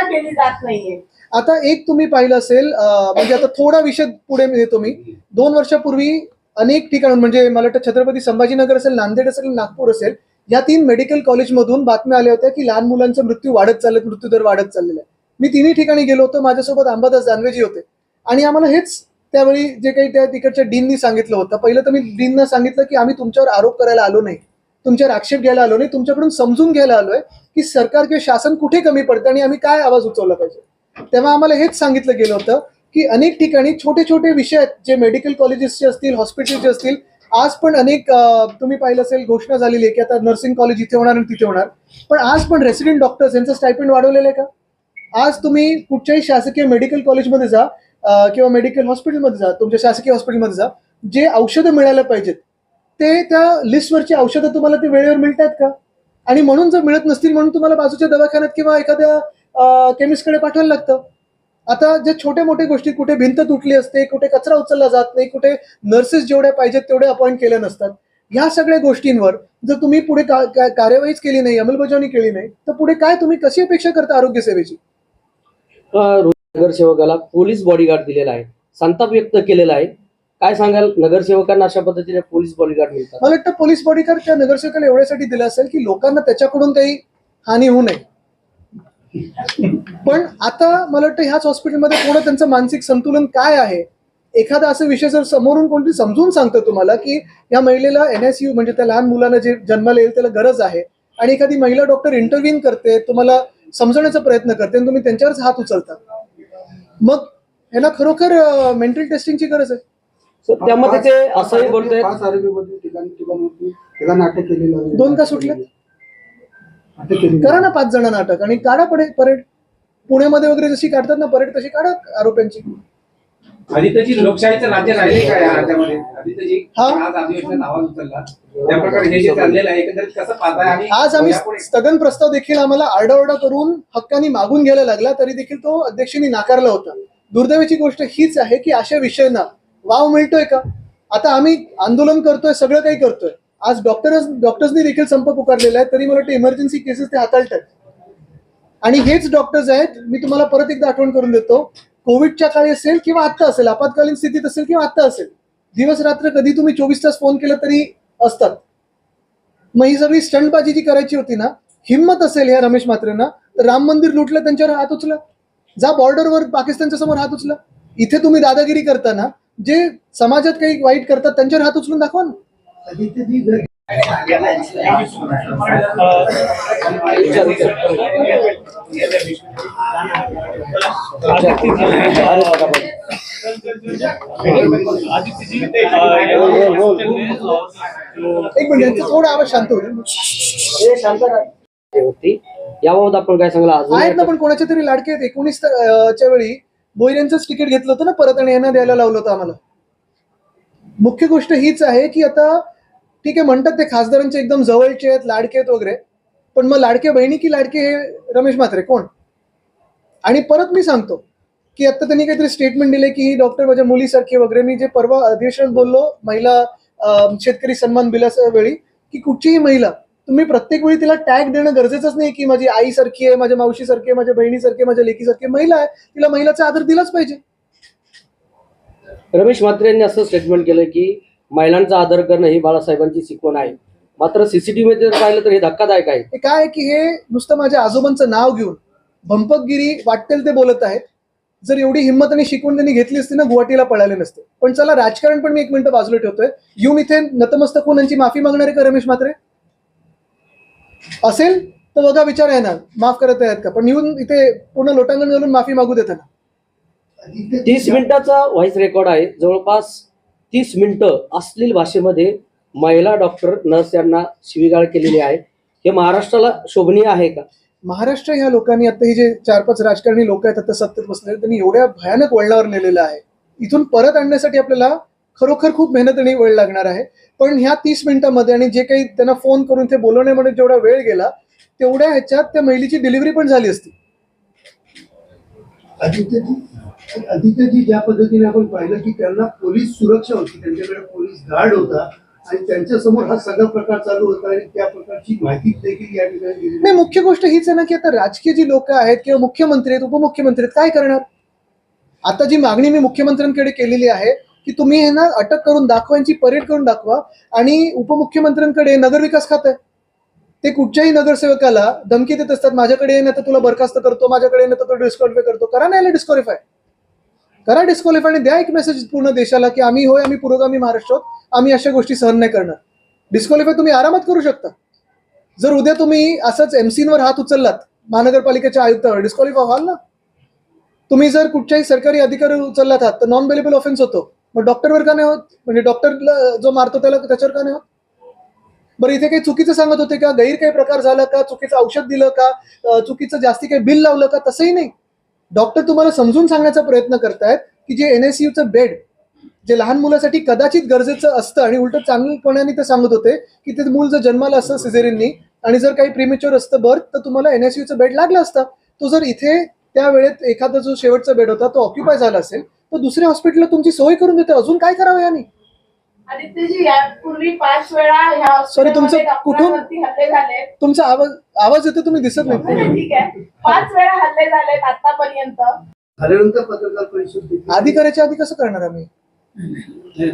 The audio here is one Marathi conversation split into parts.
केली जात नाहीये? आता एक तुम्ही पाहिलं असेल, म्हणजे आता थोडा विषय पुढे नेतो मी. 2 वर्षापूर्वी अनेक ठिकाणून, म्हणजे मला वाटतं छत्रपती संभाजीनगर असेल, नांदेड असेल, नागपूर असेल, या 3 मेडिकल कॉलेजमधून बातम्या आल्या होत्या की लहान मुलांचा मृत्यू मृत्यूदर वाढत चाललेला आहे. मी तिन्ही ठिकाणी गेलो होतो. माझ्यासोबत अंबादास दानवेजी होते आणि आम्हाला हेच त्यावेळी जे काही त्या तिकडच्या डीननी सांगितलं होतं. पहिलं तर मी डीनना सांगितलं की आम्ही तुमच्यावर आरोप करायला आलो नाही, तुमच्यावर आक्षेप घ्यायला आलो नाही, तुमच्याकडून समजून घ्यायला आलोय की सरकार किंवा शासन कुठे कमी पडतं आणि आम्ही काय आवाज उचलला पाहिजे. तेव्हा आम्हाला हेच सांगितलं गेलं होतं की अनेक ठिकाणी छोटे छोटे विषय आहेत, जे मेडिकल कॉलेजेसचे असतील, हॉस्पिटलचे असतील. आज पण अनेक तुम्ही पाहिलं असेल घोषणा झालेली आहे की आता नर्सिंग कॉलेज इथे होणार आणि तिथे होणार. पण आज पण रेसिडेंट डॉक्टर्स यांचं स्टायपेंड वाढवलेलं आहे का? आज तुम्ही कुठच्याही शासकीय मेडिकल कॉलेजमध्ये जा किंवा मेडिकल हॉस्पिटलमध्ये जा, तुमच्या शासकीय हॉस्पिटलमध्ये जा, जे औषधं मिळायला पाहिजेत ते त्या लिस्टवरची औषधं तुम्हाला ते वेळेवर मिळतात का? आणि म्हणून जर मिळत नसतील म्हणून तुम्हाला बाजूच्या दवाखान्यात किंवा एखाद्या केमिस्टकडे पाठवायला लागतं. आता जे छोटे मोठे गोष्टी, कुठे भिंत तुटली असते, कुठे कचरा उचलला जात नाही, कुठे नर्सेस जेवढ्या पाहिजेत तेवढे अपॉइंट केल्या नसतात, ह्या सगळ्या गोष्टींवर जर तुम्ही पुढे कार्यवाहीच केली नाही, अंमलबजावणी केली नाही, तर पुढे काय तुम्ही कशी अपेक्षा करता आरोग्य सेवेची? नगरसेवकाला पोलीस बॉडीगार्ड दिलेला आहे, संताप व्यक्त केलेला आहे. काय सांगाल, नगरसेवकांना अशा पद्धतीने पोलीस बॉडीगार्ड मिळतात? मला वाटतं पोलीस बॉडीगार्ड त्या नगरसेवकाला एवढ्यासाठी दिला असेल की लोकांना त्याच्याकडून काही हानी होऊ नये. पण आता मला वाटतं ह्याच हॉस्पिटलमध्ये पूर्ण त्यांचं मानसिक संतुलन काय आहे, एखादा असा विषय जर समोरून कोणतरी समजून सांगतं तुम्हाला की या महिलेला NSU म्हणजे त्या लहान मुलांना जे जन्माला येईल त्याला गरज आहे, आणि एखादी महिला डॉक्टर इंटरव्हीन करते, तुम्हाला समजवण्याचा प्रयत्न करते आणि तुम्ही त्यांच्यावरच हात उचलता, मग ह्याला खरोखर मेंटल टेस्टिंगची गरज आहे. त्यामध्ये ते असंही बोलतोय, 2 का सुटले? करा ना 5 जणांना अटक आणि काढा परेड. पुण्यामध्ये वगैरे जशी काढतात ना परेड, तशी काढा आरोप्यांची. आदित्यजी, लोकशाहीचं राज्य राहिले का या राज्यामध्ये? आदित्यजी आज अधिवेशनात आवाज उचलला, त्या प्रकारे हे जे चाललेलं आहे एकंदरीत कसं पाहताय? आणि आज आम्ही स्थगन प्रस्ताव देखील आम्हाला आरडाओरडा करून हक्कानी मागून घ्यायला लागला, तरी देखील तो अध्यक्षांनी नाकारला होता. दुर्दैवाची गोष्ट हीच आहे की अशा विषयांना वाव मिळतोय का? आता आम्ही आंदोलन करतोय, सगळं काही करतोय. आज डॉक्टर्सनी देखील संप पुकारलेला आहे, तरी मला वाटतं इमर्जन्सी केसेस ते हाताळतात. आणि हेच डॉक्टर्स आहेत, मी तुम्हाला परत एकदा आठवण करून देतो, कोविडच्या काळी असेल किंवा आत्ता असेल, आपत्कालीन स्थितीत असेल किंवा आत्ता असेल, दिवस रात्र कधी तुम्ही 24 तास फोन केला तरी असतात. मग ही सगळी स्टंटबाजी जी करायची होती ना, हिंमत असेल ह्या रमेश म्हात्रेंना, तर राम मंदिर लुटलं त्यांच्यावर हात उचला, जा बॉर्डरवर पाकिस्तानच्या समोर हात उचला. इथे तुम्ही दादागिरी करताना जे समाजात काही वाईट करतात त्यांच्यावर हात उचलून दाखवा ना. एक मिनिट, थोडा आवाज शांत होईल. याबाबत आपण काय सांगला? आहेत ना, पण कोणाचे तरी लाडके आहेत. 19 च्या वेळी भोईऱ्यांचंच तिकीट घेतलं होतं ना परत, आणि यांना द्यायला लावलं होतं आम्हाला. मुख्य गोष्ट हीच आहे की आता ठीक आहे, म्हणतात ते खासदारांचे एकदम जवळचे आहेत, लाडके आहेत वगैरे, पण मग लाडके बहिणी की लाडके हे रमेश म्हात्रे कोण? आणि परत मी सांगतो की आता त्यांनी काहीतरी स्टेटमेंट दिले की ही डॉक्टर माझ्या मुलीसारखी वगैरे. मी जे परवा अधिवेशनात बोललो महिला शेतकरी सन्मान बिलाच्या वेळी, की कुठचीही महिला तुम्ही प्रत्येक वेळी तिला टॅग देणं गरजेचंच नाही की माझी आईसारखी आहे, माझ्या मावशीसारखी आहे, माझ्या बहिणीसारखी आहे, माझ्या लेकीसारखी महिला आहे, तिला महिलाचा आदर दिलाच पाहिजे. रमेश म्हात्रे यांनी असं स्टेटमेंट केलं की महिलांचा आदर करणं ही बाळासाहेबांची शिकवण आहे. मात्र सीसीटीव्ही मध्ये जर पाहिलं तर हे धक्कादायक आहे. काय की हे नुसतं माझ्या आजोबांचं नाव घेऊन भंपकगिरी वाटेल ते बोलत आहेत. जर एवढी हिंमत आणि शिकवण त्यांनी घेतली असती ना, गुवाहाटीला पळाले नसते. पण चला, राजकारण पण मी 1 मिनिटं बाजूला ठेवतोय. येऊन इथे नतमस्तक होऊन यांची माफी मागणारे का रमेश म्हात्रे? असेल तर बघा, विचार आहे ना, माफ करत आहेत का? पण येऊन इथे पूर्ण लोटांगण घालून माफी मागू देतात ना. 30 मिनिटाचा व्हॉइस रेकॉर्ड आहे, जवळपास 30 मिनिटं अश्लील भाषेमध्ये महिला डॉक्टर नर्स यांना शिवीगाळ केलेली आहे. हे महाराष्ट्राला शोभनीय आहे का? महाराष्ट्र ह्या लोकांनी, आता हे जे 4-5 राजकारणी लोक आहेत आता सत्तेत बसलेले, त्यांनी एवढ्या भयानक वळणावर नेलेलं आहे. इथून परत आणण्यासाठी आपल्याला खरोखर खूप मेहनत आणि वेळ लागणार आहे. पण ह्या 30 मिनिटांमध्ये आणि जे काही त्यांना फोन करून ते बोलवण्यामध्ये जेवढा वेळ गेला, तेवढ्या ह्याच्यात त्या महिलेची डिलिव्हरी पण झाली असती. आदित्यजी, ज्या पद्धतीने आपण पाहिलं की त्यांना पोलीस सुरक्षा होती, त्यांच्याकडे पोलीस गार्ड होता, आणि त्यांच्या समोर हा सगळा प्रकार चालू होता आणि त्या प्रकारची माहिती देखील या ठिकाणी दिली. नाही, मुख्य गोष्ट हीच आहे ना की आता राजकीय जी लोक आहेत किंवा मुख्यमंत्री आहेत, उपमुख्यमंत्री आहेत, काय करणार? आता जी मागणी मी मुख्यमंत्र्यांकडे केलेली आहे की तुम्ही हे ना अटक करून दाखवा, यांची परेड करून दाखवा. आणि उपमुख्यमंत्र्यांकडे नगरविकास खातं आहे, ते कुठच्याही नगरसेवकाला धमकी देत असतात, माझ्याकडे ये ना तर तुला बरखास्त करतो, माझ्याकडे ये ना तर तो डिस्क्वालिफाय करतो. करा ना याला डिस्क्वालिफाय, करा डिस्क्वालिफाय आणि द्या एक मेसेज पूर्ण देशाला की आम्ही पुरोगामी महाराष्ट्र आहोत, आम्ही अशा गोष्टी सहन नाही करणार. डिस्क्वालिफाय तुम्ही आरामात करू शकता. जर उद्या तुम्ही असंच एमसीवर हात उचललात महानगरपालिकेच्या आयुक्तावर, डिस्क्वालिफाय व्हाल ना. तुम्ही जर कुठच्याही सरकारी अधिकारी उचललात हात तर नॉन बेलेबल ऑफेन्स होतो. मग डॉक्टरवर का नाही होत? म्हणजे डॉक्टरला जो मारतो त्याच्यावर का नाही होत? बरं, इथे काही चुकीचं सांगत होते का, गैर काही प्रकार झाला का, चुकीचं औषध दिलं का, चुकीचं जास्ती काही बिल लावलं का? तसंही नाही. डॉक्टर तुम्हाला समजून सांगण्याचा प्रयत्न करतायत की जे NSUचं बेड जे लहान मुलासाठी कदाचित गरजेचं असतं, आणि उलट चांगलपणाने ते सांगत होते की ते मूल जर जन्माला असतं सिझेरियननी आणि जर काही प्रीमेच्युअर असतं बर्थ तर तुम्हाला NSUचं बेड लागलं असतं. तो जर इथे त्या वेळेत एखादा जो शेवटचा बेड होता तो ऑक्युपाय झाला असेल तर दुसऱ्या हॉस्पिटलला तुमची सोय करून देते. अजून काय करावं याने? आदित्यजी, यापूर्वी 5 वेळा ह्या Sorry, तुमचं कुठून? डॉक्टरांवरती हल्ले झाले. तुमचा आवाज येतो, तुम्ही दिसत नाही. ठीक आहे, 5 वेळा हल्ले झालेत आतापर्यंत. झाल्यानंतर पत्रकार परिषद घेतली. अधिकाऱ्याच्या आधी कसं करणार आम्ही?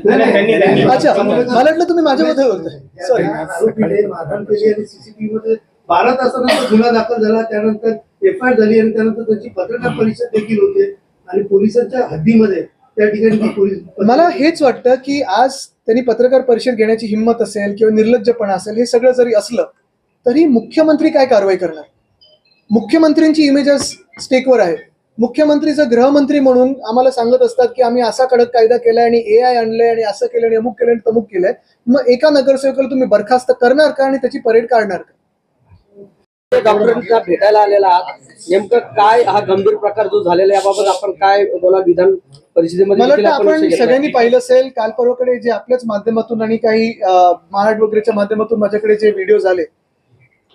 त्यांनी- अच्छा, मला वाटलं तुम्ही माझ्यामध्ये बोलताय. सॉरी. आरोपीने मारहाण केली आणि सीसीटीव्ही मध्ये 12 तासानंतर गुन्हा दाखल झाला, त्यानंतर FIR झाली आणि त्यानंतर त्यांची पत्रकार परिषद देखील होते आणि पोलिसांच्या हद्दीमध्ये त्या ठिकाणी ती पोलीस. मला हेच वाटतं की आज त्यांनी पत्रकार परिषद घेण्याची हिंमत असेल किंवा निर्लज्जपणा असेल, हे सगळं जरी असलं तरी मुख्यमंत्री काय कारवाई करणार? मुख्यमंत्र्यांची इमेज आज स्टेकवर आहे. मुख्यमंत्री जर गृहमंत्री म्हणून आम्हाला सांगत असतात की आम्ही असा कडक कायदा केलाय आणि AI आणलंय आणि असं केलं आणि अमुक केलं आणि तमुक केलंय, मग एका नगरसेवकाला तुम्ही बरखास्त करणार का आणि त्याची परेड काढणार का? डॉक्टरांना भेटायला आलेला आहात, नेमकं काय हा गंभीर प्रकार जो झालेला आहे याबाबत आपण काय बोला? विधान परिषदेमध्ये मला देखील वाटतं आपण आपण विषय घेतला. सगळ्यांनी पाहिलं असेल, काल परवाकडे जे आपल्याच माध्यमातून आणि काही महाड वगैरेच्या माध्यमातून माझ्याकडे जे व्हिडिओ झाले,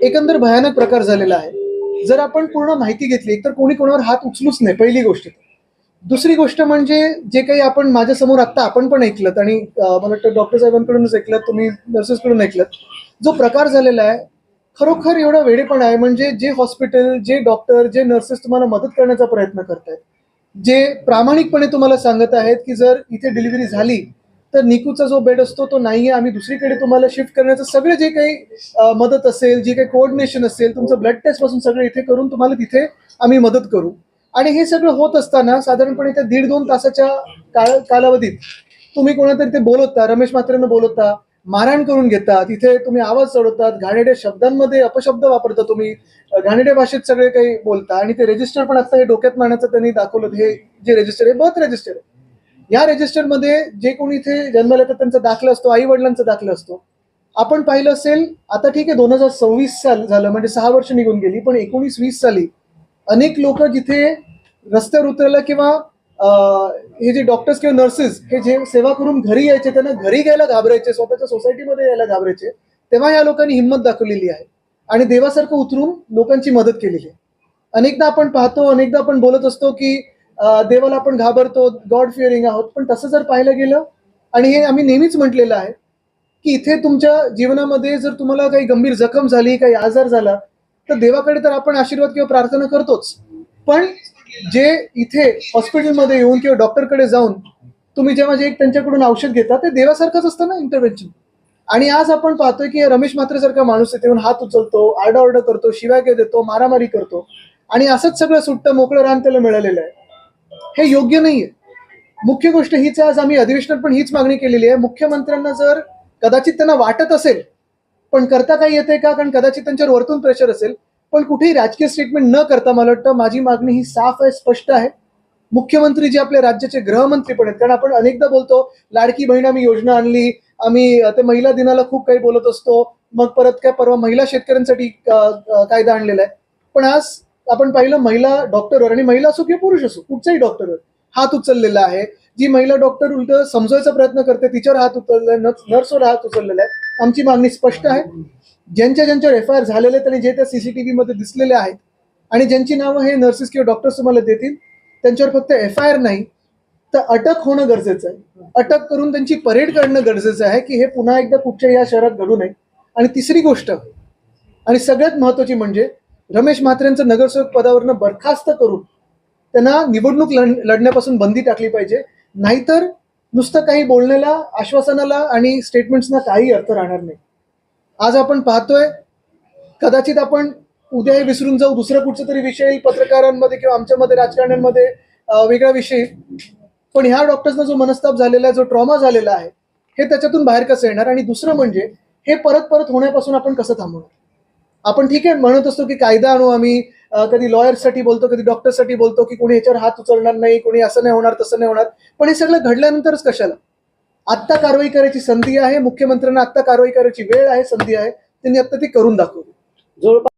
एकंदर भयानक प्रकार झालेला आहे. जर आपण पूर्ण माहिती घेतली तर कोणी कोणावर हात उचलूच नाही, पहिली गोष्ट. दुसरी गोष्ट म्हणजे जे काही आपण माझ्यासमोर आत्ता आपण पण ऐकलत आणि मला वाटतं डॉक्टर साहेबांकडूनच ऐकलं, तुम्ही नर्सेसकडून ऐकलं, जो प्रकार झालेला आहे खरोखर एवढा वेडेपणा आहे. म्हणजे जे हॉस्पिटल, जे डॉक्टर, जे नर्सेस तुम्हाला मदत करण्याचा प्रयत्न करतायत, जे प्रामाणिकपणे तुम्हाला सांगत आहेत की जर इथे डिलिव्हरी झाली तर निकूचा जो बेड असतो तो नाहीये, आम्ही दुसरीकडे तुम्हाला शिफ्ट करण्याचं सगळं जे काही मदत असेल, जे काही कोऑर्डिनेशन असेल, तुमचं ब्लड टेस्ट पासून सगळं इथे करून तुम्हाला तिथे आम्ही मदत करू. आणि हे सगळं होत असताना साधारणपणे त्या 1.5-2 तासाच्या कालावधीत तुम्ही कोणातरी ते बोलवता, रमेश म्हात्रेंना बोलवता, मारहाण करून घेता, तिथे तुम्ही आवाज चढवतात, घाणेरड्या शब्दांमध्ये अपशब्द वापरता, तुम्ही घाणेरड्या भाषेत सगळे काही बोलता. आणि ते रजिस्टर पण आता हे डोक्यात मारण्याचं त्यांनी दाखवलं. हे जे रजिस्टर आहे बर्थ रजिस्टर आहे. या रजिस्टरमध्ये जे कोणी इथे जन्माला येतात त्यांचा दाखला असतो, आई वडिलांचा दाखला असतो. आपण पाहिलं असेल, आता ठीक आहे 2026 साल झालं म्हणजे 6 वर्ष निघून गेली, पण 19-20 साली अनेक लोक जिथे रस्त्यावर उतरायला किंवा हे जे डॉक्टर्स किंवा नर्सेस हे जे सेवा करून घरी यायचे, त्यांना घरी घ्यायला घाबरायचे, स्वतःच्या सोसायटीमध्ये यायला घाबरायचे, तेव्हा या लोकांनी हिंमत दाखवलेली आहे आणि देवासारखं उतरून लोकांची मदत केलेली आहे. अनेकदा आपण पाहतो, अनेकदा आपण बोलत असतो की देवाला आपण घाबरतो, गॉड फिअरिंग आहोत, पण तसं जर पाहायला गेलं, आणि हे आम्ही नेहमीच म्हटलेलं आहे की इथे तुमच्या जीवनामध्ये जर तुम्हाला काही गंभीर जखम झाली, काही आजार झाला तर देवाकडे तर आपण आशीर्वाद किंवा प्रार्थना करतोच, पण जे इथे हॉस्पिटलमध्ये येऊन किंवा डॉक्टरकडे जाऊन तुम्ही जेव्हा जे त्यांच्याकडून औषध घेता ते देवासारखंच असतं ना इंटरव्हेन्शन. आणि आज आपण पाहतोय की रमेश म्हात्रेसारखा माणूस येऊन हात उचलतो, आरडाओरडा करतो, शिव्या देतो, मारामारी करतो आणि असंच सगळं सुट्टं मोकळं रान त्याला मिळालेलं आहे. हे योग्य नाहीये. मुख्य गोष्ट हीच आहे, आज आम्ही अधिवेशनात पण हीच मागणी केलेली आहे. मुख्यमंत्र्यांना जर कदाचित त्यांना वाटत असेल, पण करता काही येते का, कारण कदाचित त्यांच्यावर वरतून प्रेशर असेल, पण कुठेही राजकीय स्टेटमेंट न करता मला वाटतं माझी मागणी ही साफ आहे, स्पष्ट आहे. मुख्यमंत्री जे आपल्या राज्याचे गृहमंत्री पण आहेत, कारण आपण अनेकदा बोलतो लाडकी बहीण आम्ही योजना आणली, आम्ही ते महिला दिनाला खूप काही बोलत असतो, मग परत काय परवा महिला शेतकऱ्यांसाठी कायदा आणलेला आहे, पण आज आपण पाहिलं महिला डॉक्टरवर, आणि महिला असो किंवा पुरुष असो कुठच्याही डॉक्टरवर हात उचललेला आहे. जी महिला डॉक्टर उलट समजवायचा प्रयत्न करते तिच्यावर हात उचललाय, नर्सवर हात उचललेला आहे. आमची मागणी स्पष्ट आहे. ज्यांच्यावर FIR झालेले त्यांनी जे त्या CCTV मध्ये दिसलेले आहेत आणि ज्यांची नावं हे नर्सेस किंवा डॉक्टर्स तुम्हाला देतील, त्यांच्यावर फक्त FIR नाही तर अटक होणं गरजेचं आहे. अटक करून त्यांची परेड काढणं गरजेचं आहे की हे पुन्हा एकदा कुठच्या या शहरात घडू नये. आणि तिसरी गोष्ट आणि सगळ्यात महत्वाची म्हणजे रमेश म्हात्रेंचं नगरसेवक पदावरनं बरखास्त करून त्यांना निवडणूक लढण्यापासून बंदी टाकली पाहिजे. नाहीतर नुसतं काही बोलण्याला, आश्वासनाला आणि स्टेटमेंट्सना काही अर्थ राहणार नाही. आज आपण पाहतोय, कदाचित आपण उद्या हे विसरून जाऊ, दुसरं कुठचं तरी विषय येईल पत्रकारांमध्ये किंवा आमच्यामध्ये राजकारण्यांमध्ये वेगळा विषय. पण ह्या डॉक्टर्सना जो मनस्ताप झालेला आहे, जो ट्रॉमा झालेला आहे, हे त्याच्यातून बाहेर कसं येणार. आणि दुसरं म्हणजे हे परत परत होण्यापासून आपण कसं थांबवणार. आपण ठीक आहे म्हणत असतो की कायदा आणू आम्ही, कधी लॉयर्ससाठी बोलतो, कधी डॉक्टरसाठी बोलतो की कोणी याच्यावर हात उचलणार नाही, कोणी असं नाही होणार, तसं नाही होणार. पण हे सगळं घडल्यानंतरच कशाला. आत्ता कारवाई करायची संधी आहे, मुख्यमंत्र्यांना आत्ता कारवाई करायची वेळ आहे, संधी आहे. त्यांनी आत्ता ती करून दाखवली. जवळपास